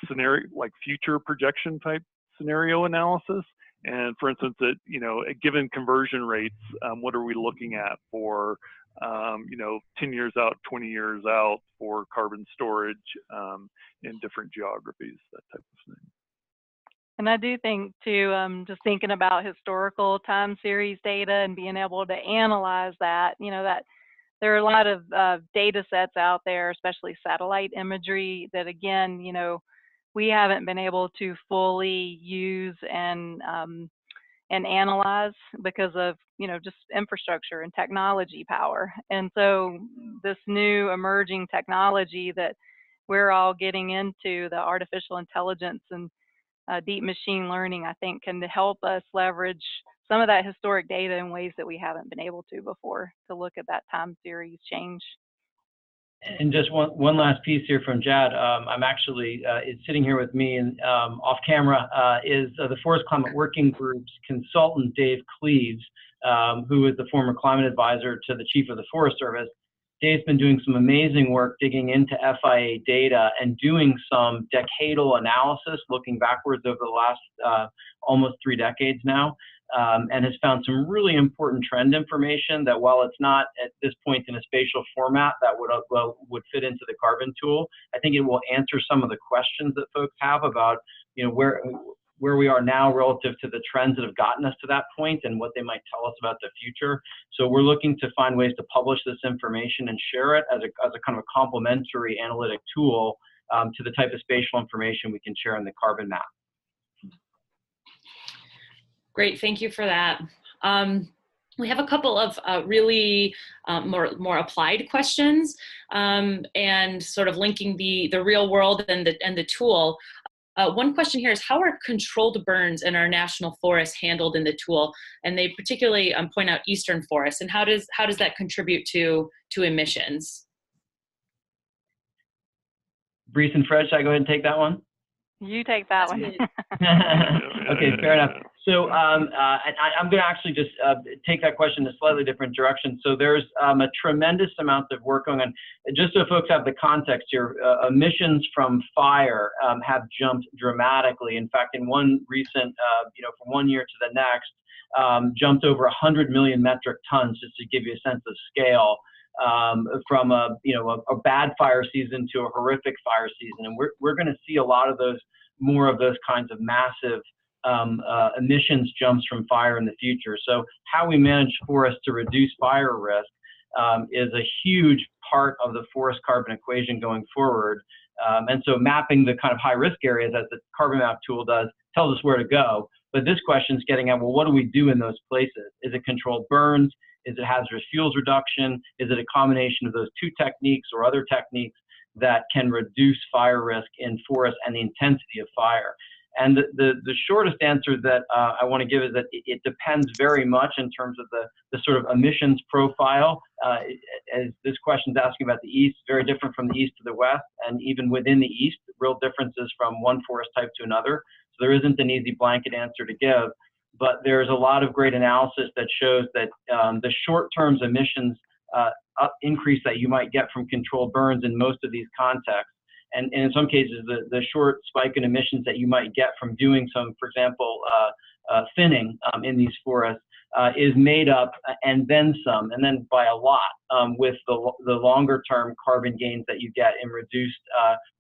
Speaker 5: scenario, like future projection type scenario analysis. And for instance, at given conversion rates, what are we looking at for 10 years out, 20 years out for carbon storage in different geographies, that type of thing.
Speaker 2: And I do think too, just thinking about historical time series data and being able to analyze that, that there are a lot of data sets out there, especially satellite imagery, that again, we haven't been able to fully use and analyze because of just infrastructure and technology power. And so this new emerging technology that we're all getting into, the artificial intelligence and deep machine learning, I think can help us leverage some of that historic data in ways that we haven't been able to before, to look at that time series change.
Speaker 3: And just one last piece here from Jad. I'm actually sitting here with me, and off camera is the Forest Climate Working Group's consultant, Dave Cleaves, who is the former climate advisor to the Chief of the Forest Service. Dave's been doing some amazing work digging into FIA data and doing some decadal analysis, looking backwards over the last almost 3 decades now, and has found some really important trend information that, while it's not at this point in a spatial format that would fit into the Carbon tool, I think it will answer some of the questions that folks have about, you know, where we are now relative to the trends that have gotten us to that point and what they might tell us about the future. So we're looking to find ways to publish this information and share it as a kind of a complementary analytic tool to the type of spatial information we can share in the CarbonMap.
Speaker 1: Great, thank you for that. We have a couple of really more applied questions and sort of linking the real world and the tool. One question here is, how are controlled burns in our national forests handled in the tool? And they particularly point out eastern forests, and how does that contribute to emissions?
Speaker 3: Breece and Fred, should I go ahead and take that one?
Speaker 2: You take that one.
Speaker 3: Okay, fair enough. So I'm going to actually just take that question in a slightly different direction. So there's a tremendous amount of work going on. Just so folks have the context here, emissions from fire have jumped dramatically. In fact, in one recent, from 1 year to the next, jumped over 100 million metric tons, just to give you a sense of scale. From a bad fire season to a horrific fire season, and we're going to see a lot of more of those kinds of massive emissions jumps from fire in the future. So how we manage forests to reduce fire risk is a huge part of the forest carbon equation going forward. And so mapping the kind of high risk areas, as the CarbonMap tool does, tells us where to go. But this question is getting at, well, what do we do in those places? Is it controlled burns? Is it hazardous fuels reduction? Is it a combination of those two techniques or other techniques that can reduce fire risk in forests and the intensity of fire? And the shortest answer that I want to give is that it depends very much in terms of the sort of emissions profile. As this question is asking about the East, very different from the East to the West, and even within the East, real differences from one forest type to another. So there isn't an easy blanket answer to give, but there's a lot of great analysis that shows that the short-term emissions increase that you might get from controlled burns in most of these contexts, and in some cases, the short spike in emissions that you might get from doing some, for example, thinning in these forests is made up and then some, and then by a lot, with the longer-term carbon gains that you get in reduced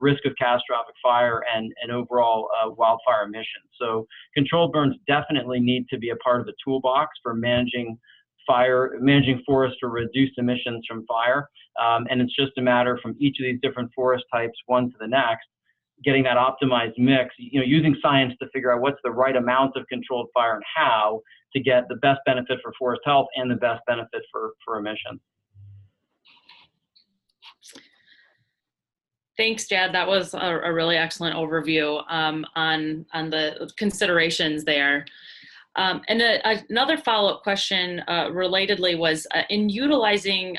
Speaker 3: risk of catastrophic fire and overall wildfire emissions. So controlled burns definitely need to be a part of the toolbox for managing forests for reduced emissions from fire. And it's just a matter from each of these different forest types, one to the next, getting that optimized mix, using science to figure out what's the right amount of controlled fire and how to get the best benefit for forest health and the best benefit for emissions.
Speaker 1: Thanks, Jad. That was a really excellent overview on the considerations there. And another follow-up question relatedly was, in utilizing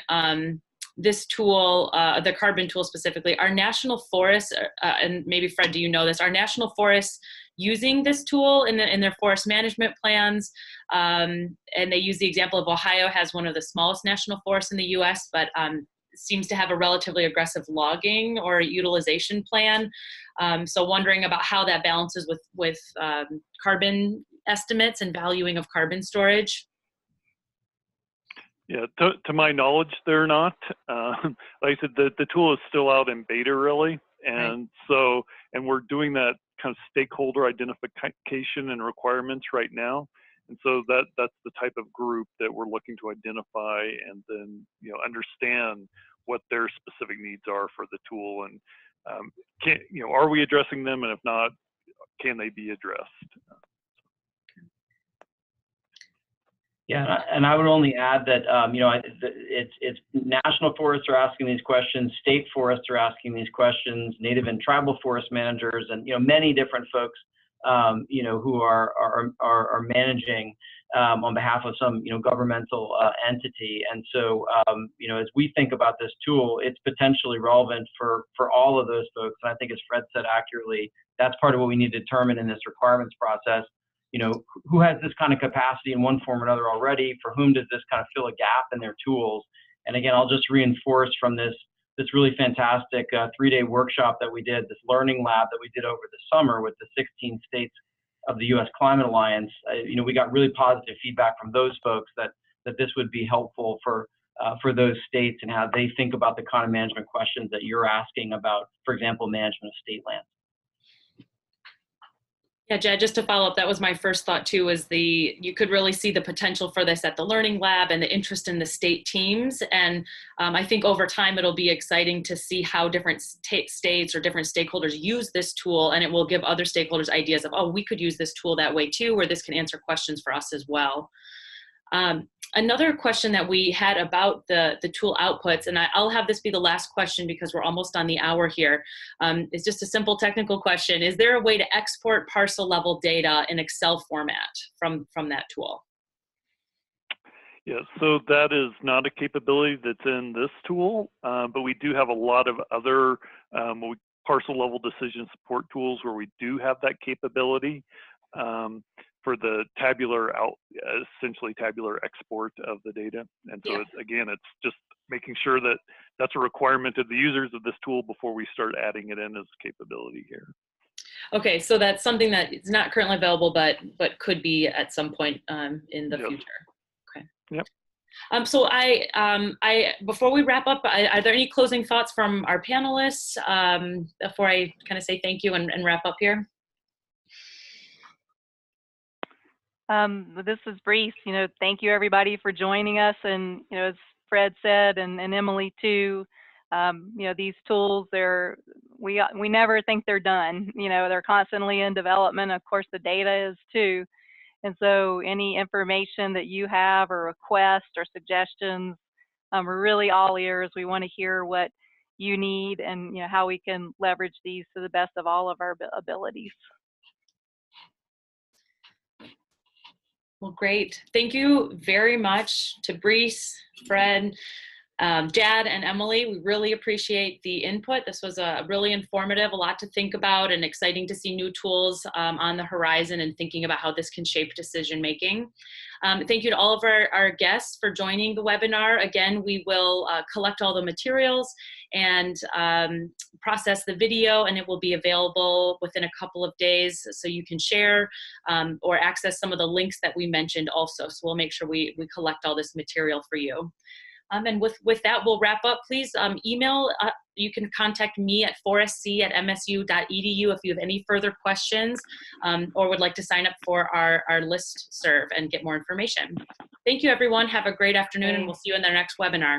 Speaker 1: this tool, the Carbon tool specifically, are national forests, and maybe Fred, do you know this, are national forests using this tool in their forest management plans? And they use the example of Ohio has one of the smallest national forests in the US, but seems to have a relatively aggressive logging or utilization plan. So wondering about how that balances with carbon estimates and valuing of carbon storage.
Speaker 5: Yeah, to my knowledge, they're not. Like I said, the tool is still out in beta, really. And
Speaker 1: right.
Speaker 5: So, and we're doing that kind of stakeholder identification and requirements right now. And so that's the type of group that we're looking to identify and then, understand what their specific needs are for the tool. And, are we addressing them? And if not, can they be addressed?
Speaker 3: Yeah, and I would only add that it's national forests are asking these questions, state forests are asking these questions, native and tribal forest managers, and many different folks who are managing on behalf of some governmental entity. And so as we think about this tool, it's potentially relevant for all of those folks. And I think, as Fred said accurately, that's part of what we need to determine in this requirements process. Who has this kind of capacity in one form or another already? For whom does this kind of fill a gap in their tools? And again, I'll just reinforce from this really fantastic 3-day workshop that we did, this learning lab that we did over the summer with the 16 states of the U.S. Climate Alliance. We got really positive feedback from those folks that this would be helpful for those states and how they think about the kind of management questions that you're asking about, for example, management of state lands.
Speaker 1: Yeah, Jed, just to follow up, that was my first thought too, is you could really see the potential for this at the Learning Lab and the interest in the state teams. And I think over time, it'll be exciting to see how different states or different stakeholders use this tool, and it will give other stakeholders ideas of, oh, we could use this tool that way too, or this can answer questions for us as well. Another question that we had about the tool outputs, and I'll have this be the last question because we're almost on the hour here, is just a simple technical question. Is there a way to export parcel level data in Excel format from that tool?
Speaker 5: Yeah, so that is not a capability that's in this tool, but we do have a lot of other parcel level decision support tools where we do have that capability. For the essentially tabular export of the data. And so again, it's just making sure that that's a requirement of the users of this tool before we start adding it in as capability here.
Speaker 1: Okay, so that's something that is not currently available, but could be at some point in the future. Okay.
Speaker 5: Yep.
Speaker 1: So before we wrap up, are there any closing thoughts from our panelists before I kind of say thank you and wrap up here?
Speaker 2: This is Breece. Thank you everybody for joining us. And as Fred said, and Emmalee too, these tools, we never think they're done. They're constantly in development. Of course, the data is too. And so any information that you have or requests or suggestions, we're really all ears. We want to hear what you need and how we can leverage these to the best of all of our abilities.
Speaker 1: Well, great. Thank you very much to Breece, Fred, Jad, and Emmalee. We really appreciate the input. This was really informative, a lot to think about, and exciting to see new tools on the horizon and thinking about how this can shape decision making. Thank you to all of our guests for joining the webinar. Again, we will collect all the materials and process the video, and it will be available within a couple of days so you can share or access some of the links that we mentioned also. So we'll make sure we collect all this material for you. And with that, we'll wrap up. Please email. You can contact me at forestc@msu.edu if you have any further questions or would like to sign up for our listserv and get more information. Thank you, everyone. Have a great afternoon, and we'll see you in the next webinar.